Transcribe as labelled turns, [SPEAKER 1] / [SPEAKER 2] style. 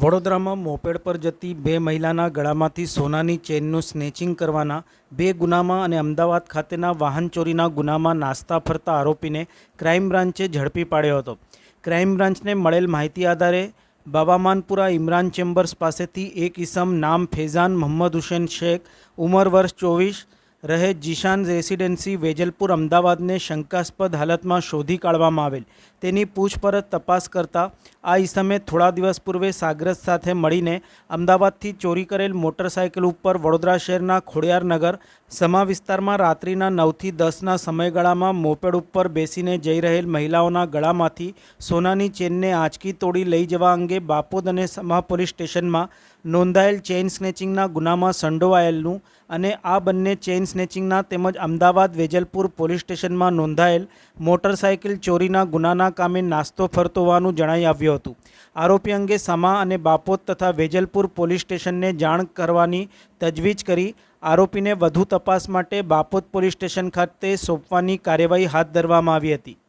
[SPEAKER 1] વડોદરામાં મોપેડ પર જતી બે મહિલાના ગળામાંથી સોનાની ચેઇનનું સ્નેચિંગ કરવાના બે ગુનામાં અને અમદાવાદ ખાતેના વાહન ચોરીના ગુનામાં નાસ્તા ફરતા આરોપીને ક્રાઇમ બ્રાન્ચે ઝડપી પાડ્યો હતો। ક્રાઇમ બ્રાન્ચને મળેલ માહિતી આધારે બાબામાનપુરા ઇમરાન ચેમ્બર્સ પાસેથી એક ઇસમ નામ ફૈઝાન મોહમ્મદ હુસૈન શેખ ઉંમર વર્ષ 24 રહે જીશાન રેસિડેન્સી વેજલપુર અમદાવાદને શંકાસ્પદ હાલતમાં શોધી કાઢવામાં આવેલ। તેની પૂછપરછ તપાસ કરતા આ ઇસમે થોડા દિવસ પૂર્વે સાગરત સાથે મળીને અમદાવાદથી ચોરી કરેલ મોટરસાયકલ ઉપર વડોદરા શહેરના ખોડિયારનગર સમા વિસ્તારમાં રાત્રિના 9 થી 10ના સમયગાળામાં મોપેડ ઉપર બેસીને જઈ રહેલ મહિલાઓના ગળામાંથી સોનાની ચેનને આંચકી તોડી લઈ જવા અંગે બાપોદ અને સમા પોલીસ સ્ટેશનમાં નોંધાયેલ ચેઇન સ્નેચિંગના ગુનામાં સંડોવાયેલનું અને આ બંને ચેઇન સ્નેચિંગના તેમજ અમદાવાદ વેજલપુર પોલીસ સ્ટેશનમાં નોંધાયેલ મોટરસાયકલ ચોરીના ગુનાના કામે નાસ્તો ફરતો હોવાનું જણાઈ આવ્યું હતું। આરોપી અંગે સમા અને બાપોદ તથા વેજલપુર પોલીસ સ્ટેશનને જાણ કરવાની તજવીજ કરી આરોપીને વધુ તપાસ માટે બાપોદ પોલીસ સ્ટેશન ખાતે સોંપવાની કાર્યવાહી હાથ ધરવામાં આવી હતી।